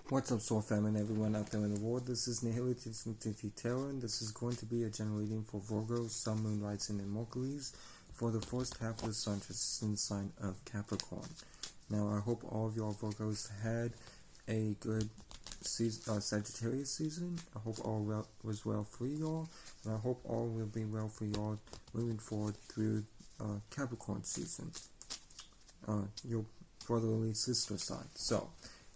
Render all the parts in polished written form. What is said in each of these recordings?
What's up, Soul Family and everyone out there in the world? This is Nihility Tarot, and this is going to be a general reading for Virgo, Sun, Moon, Rising, and Mercury's for the first half of the Sun transition sign of Capricorn. Now, I hope all of y'all Virgos had a good Sagittarius season. I hope all was well for y'all, and I hope all will be well for y'all moving forward through Capricorn season, your brotherly sister sign. So,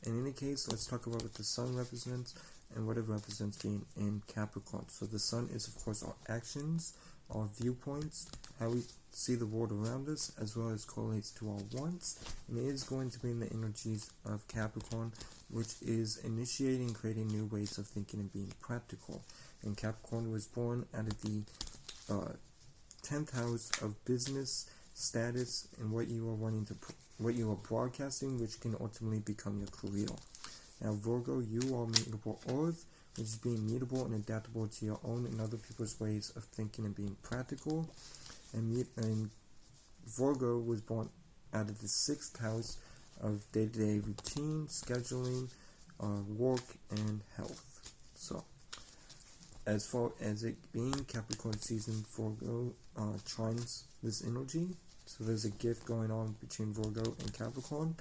in any case, let's talk about what the Sun represents and what it represents being in Capricorn. So the Sun is, of course, our actions, our viewpoints, how we see the world around us, as well as correlates to our wants. And it is going to be in the energies of Capricorn, which is initiating, creating new ways of thinking and being practical. And Capricorn was born out of the 10th house of business, status, and what you are wanting to what you are broadcasting, which can ultimately become your career. Now, Virgo, you are mutable earth, which is being mutable and adaptable to your own and other people's ways of thinking and being practical. And Virgo was born out of the 6th house of day-to-day routine, scheduling, work, and health. So, as far as it being Capricorn season, Virgo trines this energy. So there's a gift going on between Virgo and Capricorn.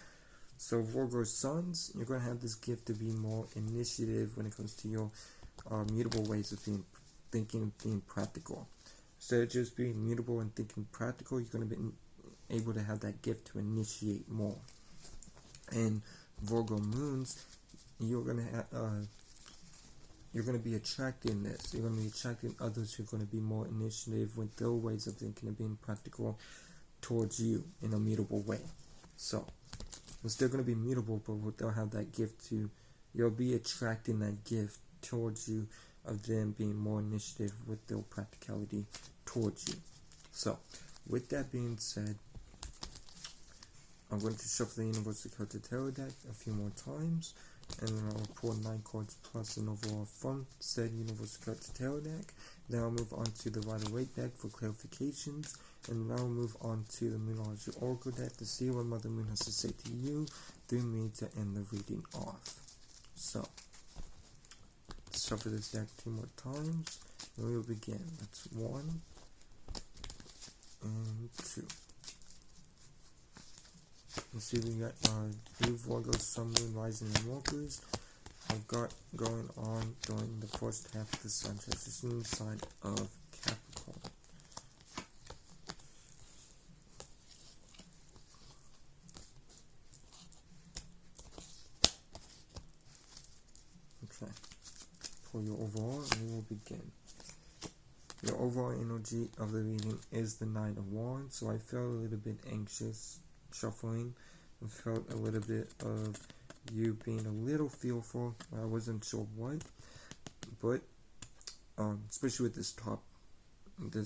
So Virgo sons, you're going to have this gift to be more initiative when it comes to your mutable ways of thinking and being practical. Instead of just being mutable and thinking practical, you're going to be able to have that gift to initiate more. And Virgo moons, you're going to be attracting this. You're going to be attracting others who are going to be more initiative with their ways of thinking and being practical towards you in a mutable way. So, they're still going to be mutable, but they'll have that gift to, you'll be attracting that gift towards you of them being more initiative with their practicality towards you. So, with that being said, I'm going to shuffle the Universal Celtic Tarot deck a few more times, and then I'll pull 9 cards plus an overall from said Universal Celtic Tarot deck. Then I'll move on to the Waite deck for clarifications, and then I'll move on to the Moonology Oracle deck to see what Mother Moon has to say to you through me to end the reading off. So, let's shuffle this deck 2 more times, and we will begin. That's 1 and 2. Let's see, we got blue Virgo, Sun, Moon, Rising, and Mercury's. I've got going on during the first half of the Sun transition sign of Capricorn. Okay, for your overall, we will begin. Your overall energy of the reading is the 9 of Wands, so I felt a little bit anxious shuffling. I felt a little bit of you being a little fearful. I wasn't sure what, but especially with this top,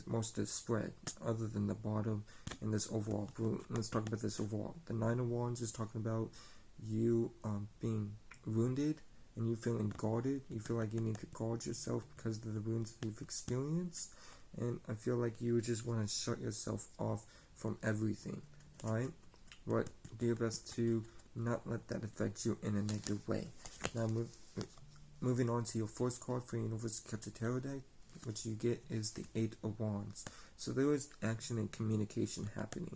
most of the spread, other than the bottom and this overall blue. Let's talk about this overall. The 9 of Wands is talking about you being wounded and you feeling guarded. You feel like you need to guard yourself because of the wounds that you've experienced, and I feel like you just want to shut yourself off from everything. Alright? But do your best to not let that affect you in a negative way. Now, moving on to your first card for Universal Celtic Tarot deck, what you get is the 8 of Wands. So there is action and communication happening.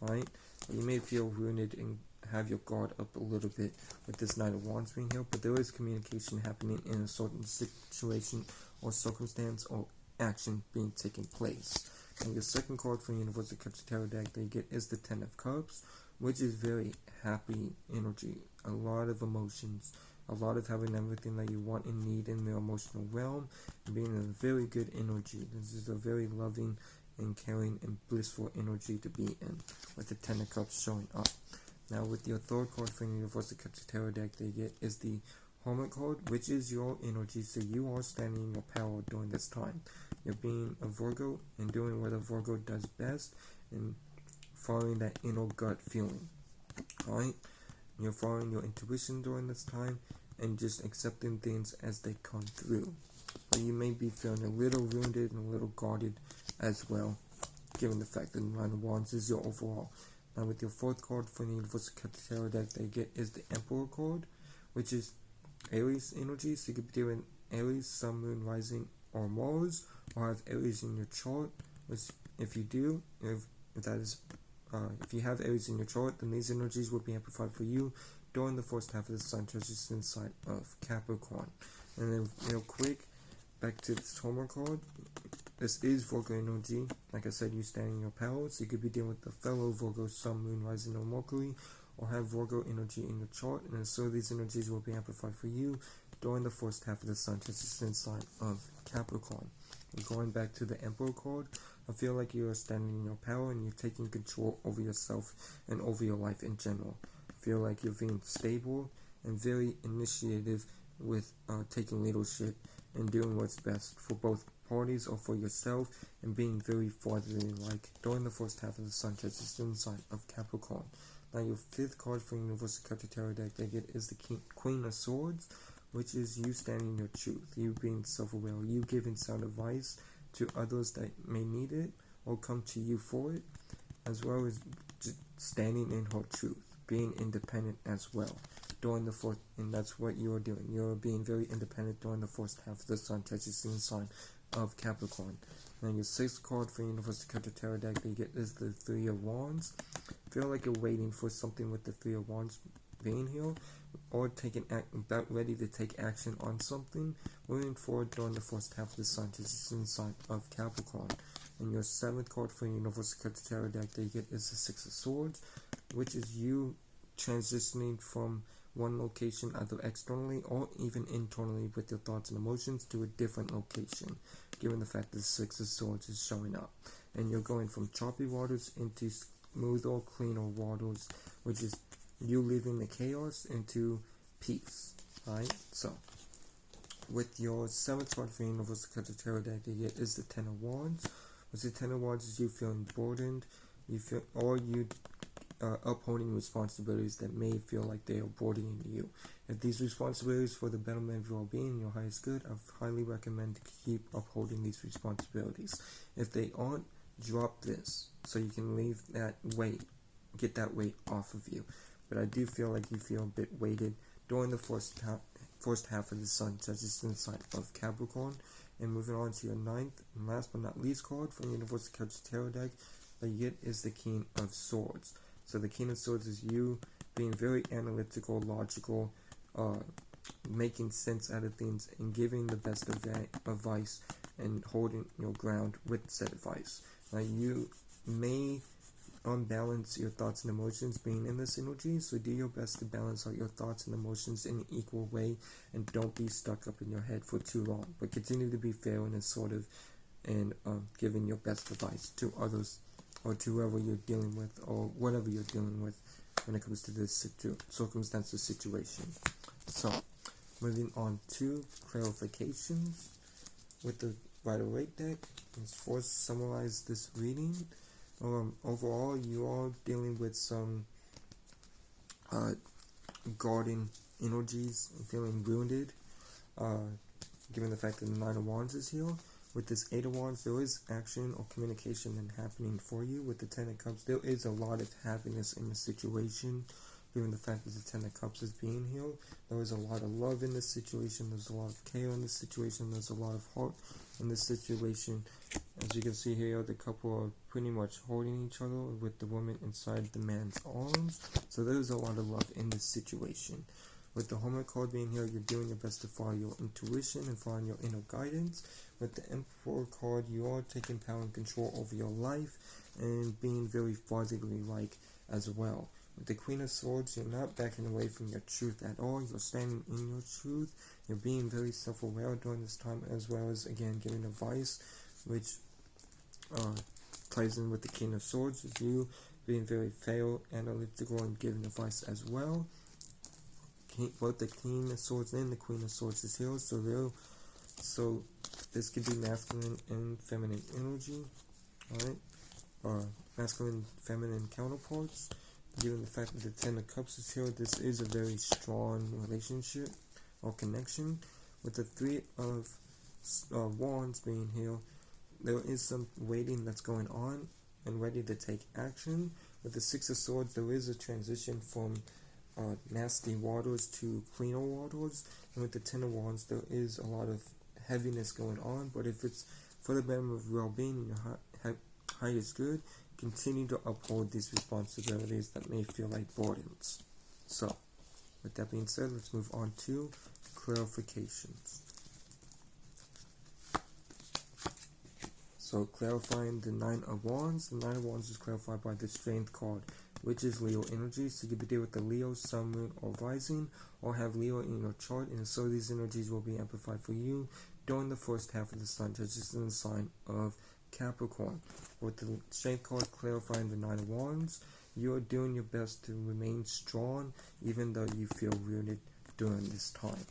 Alright? You may feel wounded and have your guard up a little bit with this 9 of Wands being here, but there is communication happening in a certain situation or circumstance or action being taken place. And your second card for Universal Celtic Tarot deck that you get is the 10 of Cups, which is very happy energy, a lot of emotions, a lot of having everything that you want and need in the emotional realm, and being in a very good energy. This is a very loving and caring and blissful energy to be in, with the 10 of Cups showing up. Now, with your third card for Universal Celtic Tarot deck that you get is the Hermit card, which is your energy, so you are standing in your power during this time. You're being a Virgo and doing what a Virgo does best and following that inner gut feeling. Alright? You're following your intuition during this time and just accepting things as they come through. But you may be feeling a little wounded and a little guarded as well, given the fact that the 9 of Wands is your overall. Now, with your fourth card for the Universal Celtic Tarot deck that you get is the Emperor card, which is Aries energy, so you could be doing Aries, Sun, Moon, Rising, or Mars, or have Aries in your chart, which if you do, if you have Aries in your chart, then these energies will be amplified for you during the first half of the Sun transition sign of Capricorn. And then real quick, back to this Homer card. This is Virgo energy. Like I said, you stand in your power, so you could be dealing with the fellow Virgo, Sun, Moon, Rising, or Mercury, or have Virgo energy in your chart, and so these energies will be amplified for you during the first half of the Sun transition sign of Capricorn. And going back to the Emperor card, I feel like you are standing in your power and you're taking control over yourself and over your life in general. I feel like you're being stable and very initiative with taking leadership and doing what's best for both parties or for yourself, and being very fatherly-like during the first half of the Sun transition sign of Capricorn. Now your fifth card for Universal Culture Tarot deck they get is the Queen of Swords, which is you standing your truth, you being self-aware, you giving sound advice to others that may need it or come to you for it, as well as just standing in her truth, being independent as well during the fourth, and that's what you are doing. You're being very independent during the first half of the Sun transition sign of Capricorn. Now your sixth card for Universal Culture Tarot deck that you get is the Three of Wands. Feel like you're waiting for something with the Three of Wands being here, or about ready to take action on something, moving forward during the first half of the Sun transition sign of Capricorn. And your seventh card for Universal Culture Tarot deck that you get is the Six of Swords, which is you transitioning from one location, either externally or even internally with your thoughts and emotions, to a different location, given the fact that the Six of Swords is showing up. And you're going from choppy waters into smoother, cleaner waters, which is you leaving the chaos into peace. Alright, so with your seventh card for Universal Culture Tarot deck you get is the Ten of Wands. With the Ten of Wands is you feeling burdened, you upholding responsibilities that may feel like they are burdening you. If these responsibilities for the betterment of your well-being, your highest good, I highly recommend to keep upholding these responsibilities. If they aren't, drop this so you can leave that weight, get that weight off of you. But I do feel like you feel a bit weighted during the first half of the Sun transition sign of Capricorn. And moving on to your ninth and last but not least card for Universal Culture Tarot deck that you get is the King of Swords. So the King of Swords is you being very analytical, logical, making sense out of things and giving the best advice and holding your ground with said advice. Now you may unbalance your thoughts and emotions being in this energy, so do your best to balance out your thoughts and emotions in an equal way, and don't be stuck up in your head for too long, but continue to be fair and assertive and giving your best advice to others or to whoever you're dealing with or whatever you're dealing with when it comes to this circumstance or situation. So moving on to clarifications with the Waite deck. Let's first summarize this reading. Overall, you are dealing with some guarding energies, feeling wounded, given the fact that the Nine of Wands is here. With this Eight of Wands, there is action or communication and happening for you. With the Ten of Cups, there is a lot of happiness in the situation, given the fact that the Ten of Cups is being here. There is a lot of love in this situation, there's a lot of care in this situation, there's a lot of heart in this situation. As you can see here, the couple are pretty much holding each other with the woman inside the man's arms. So there's a lot of love in this situation. With the Hermit card being here, you're doing your best to follow your intuition and follow your inner guidance. With the Emperor card, you are taking power and control over your life and being very fatherly-like as well. With the Queen of Swords, you're not backing away from your truth at all. You're standing in your truth. You're being very self-aware during this time, as well as, again, giving advice, which ties in with the King of Swords, with you being very fair, analytical, and giving advice as well. Both the King of Swords and the Queen of Swords is here, so this could be masculine and feminine energy, alright? Masculine, feminine counterparts. Given the fact that the Ten of Cups is here, this is a very strong relationship or connection. With the Three of Wands being here, there is some waiting that's going on and ready to take action. With the Six of Swords, there is a transition from nasty waters to cleaner waters. And with the Ten of Wands, there is a lot of heaviness going on, but if it's for the betterment of well-being and your highest good, continue to uphold these responsibilities that may feel like burdens. So, with that being said, let's move on to clarifications. So, clarifying the Nine of Wands. The Nine of Wands is clarified by the Strength card, which is Leo energy. So you could deal with the Leo, Sun, Moon, or Rising, or have Leo in your chart, and so these energies will be amplified for you during the first half of the Sun, which is in the sign of Capricorn. With the Strength card clarifying the Nine of Wands, you are doing your best to remain strong, even though you feel wounded during this time.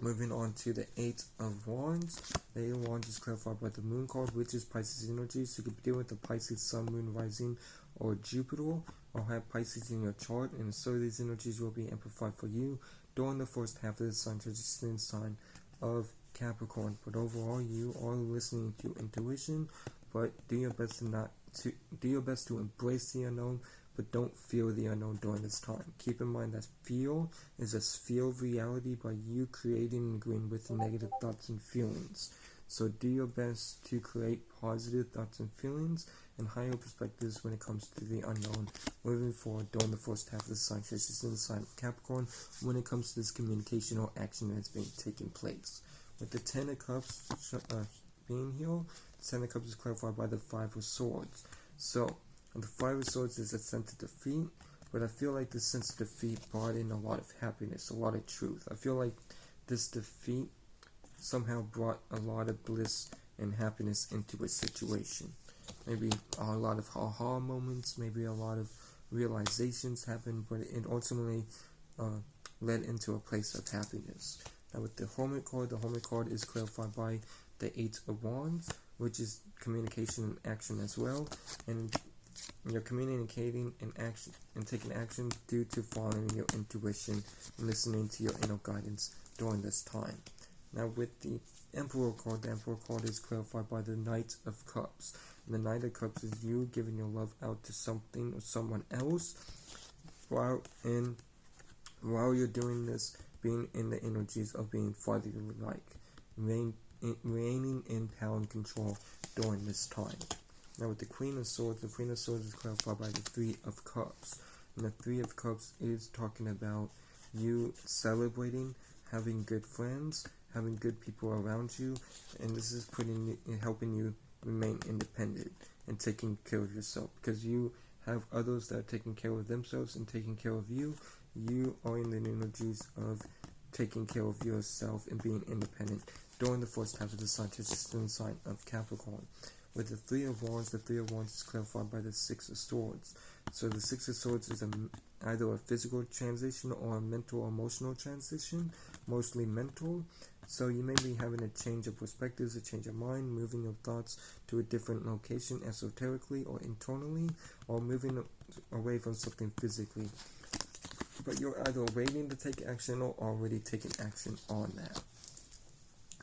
Moving on to the Eight of Wands. The Eight of Wands is clarified by the Moon card, which is Pisces energy. So you could deal with the Pisces, Sun, Moon, Rising, or Jupiter, or have Pisces in your chart, and so these energies will be amplified for you during the first half of the Sun, which is in the sign of Capricorn. But overall, you are listening to intuition, but do your best to embrace the unknown, but don't feel the unknown during this time. Keep in mind that feel is a sphere of reality by you creating and agreeing with the negative thoughts and feelings. So do your best to create positive thoughts and feelings and higher perspectives when it comes to the unknown moving forward during the first half of the Sun, which is in the sign of Capricorn, when it comes to this communication or action that's being taken place. With the Ten of Cups being here, the Ten of Cups is clarified by the Five of Swords. So, the Five of Swords is a sense of defeat, but I feel like this sense of defeat brought in a lot of happiness, a lot of truth. I feel like this defeat somehow brought a lot of bliss and happiness into a situation. Maybe a lot of aha moments, maybe a lot of realizations happened, but it ultimately led into a place of happiness. Now with the Hermit card is clarified by the Eight of Wands, which is communication and action as well, and you're communicating and action and taking action due to following your intuition and listening to your inner guidance during this time. Now with the Emperor card is clarified by the Knight of Cups. And the Knight of Cups is you giving your love out to something or someone else, while you're doing this, being in the energies of being fatherly like, reigning in power and control during this time. Now with the Queen of Swords is clarified by the Three of Cups. And the Three of Cups is talking about you celebrating, having good friends, having good people around you, and this is helping you remain independent and taking care of yourself, because you have others that are taking care of themselves and taking care of you. You are in the energies of taking care of yourself and being independent during the first half of the Sun, which is in the sign of Capricorn. With the Three of Wands is clarified by the Six of Swords. So the Six of Swords is either a physical transition or a mental or emotional transition, mostly mental. So you may be having a change of perspectives, a change of mind, moving your thoughts to a different location esoterically or internally, or moving away from something physically. But you're either waiting to take action or already taking action on that.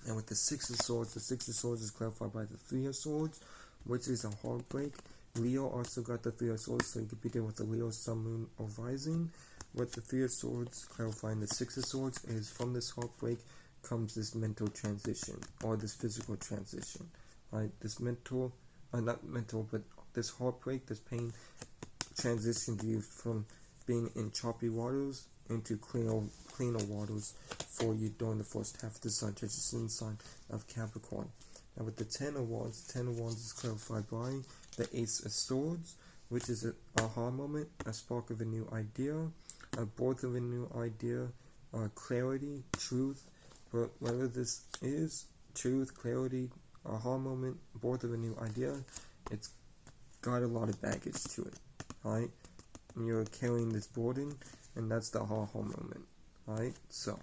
And with the Six of Swords is clarified by the Three of Swords, which is a heartbreak. Leo also got the Three of Swords, so you could be dealing with the Leo, Sun, Moon, or Rising. With the Three of Swords clarifying the Six of Swords is from this heartbreak comes this mental transition or this physical transition. Right? This this heartbreak, this pain transitioned you from being in choppy waters into cleaner waters for you during the first half of the Sun, which is in the sign of Capricorn. Now with the Ten of Wands is clarified by the Ace of Swords, which is an aha moment, a spark of a new idea, a birth of a new idea, clarity, truth. But whether this is truth, clarity, aha moment, birth of a new idea, it's got a lot of baggage to it, right? You're carrying this burden, and that's the aha moment, right? So,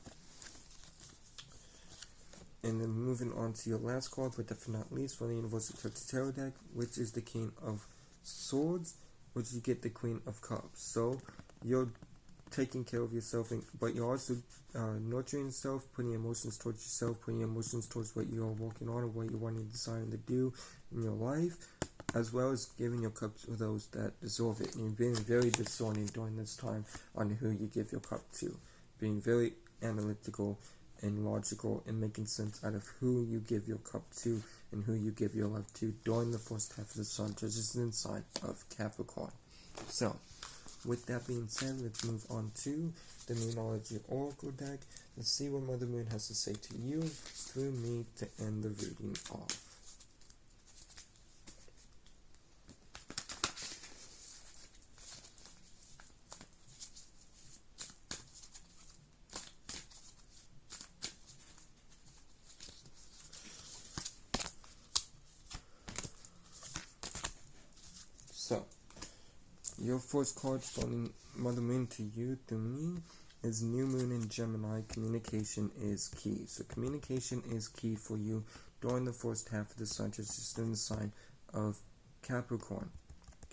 and then moving on to your last card, but definitely not least, for the Universal Tarot deck, which is the King of Swords, which you get the Queen of Cups. So, you're taking care of yourself, but you're also nurturing yourself, putting emotions towards yourself, putting emotions towards what you're working on or what you're wanting to decide to do in your life. as well as giving your cup to those that deserve it. And you're being very discerning during this time on who you give your cup to. Being very analytical and logical and making sense out of who you give your cup to and who you give your love to during the first half of the sun transition sign of Capricorn. So, with that being said, let's move on to the Moonology Oracle deck. Let's see what Mother Moon has to say to you through me to end the reading off. So, your first card from Mother Moon to you through me is New Moon in Gemini. Communication is key. So communication is key for you during the first half of the sun transition in the sign of Capricorn.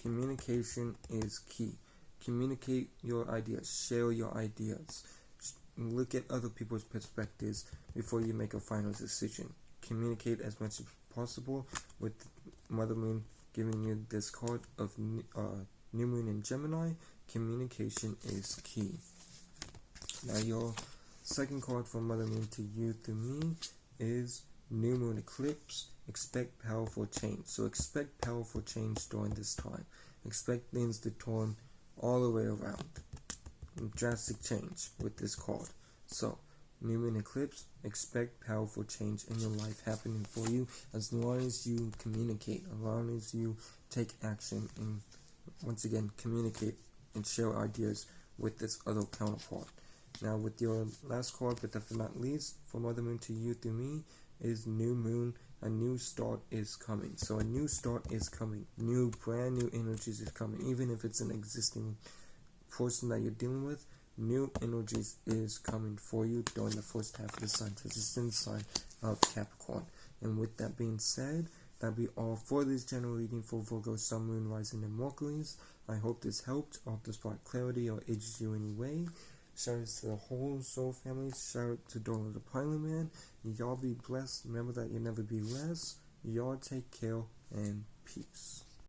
Communication is key. Communicate your ideas. Share your ideas. Look at other people's perspectives before you make a final decision. Communicate as much as possible, with Mother Moon giving you this card of New Moon in Gemini. Communication is key. Now your second card from Mother Moon to you through me is New Moon Eclipse. Expect powerful change. So expect powerful change during this time. Expect things to turn all the way around. Drastic change with this card. So New Moon Eclipse, expect powerful change in your life happening for you as long as you communicate, as long as you take action and once again communicate and share ideas with this other counterpart. Now with your last card, but definitely not least, from Mother Moon to you through me is New Moon. A new start is coming. So a new start is coming. Brand new energies is coming. Even if it's an existing person that you're dealing with, new energies is coming for you during the first half of the sun transition sign of Capricorn. And with that being said, that'll be all for this general reading for Virgo, Sun, Moon, Rising, and Mercury's. I hope this helped. I hope this brought clarity or aided you in any way. Shout out to the whole soul family. Shout out to Dora the Pilot Man. Y'all be blessed. Remember that you'll never be less. Y'all take care and peace.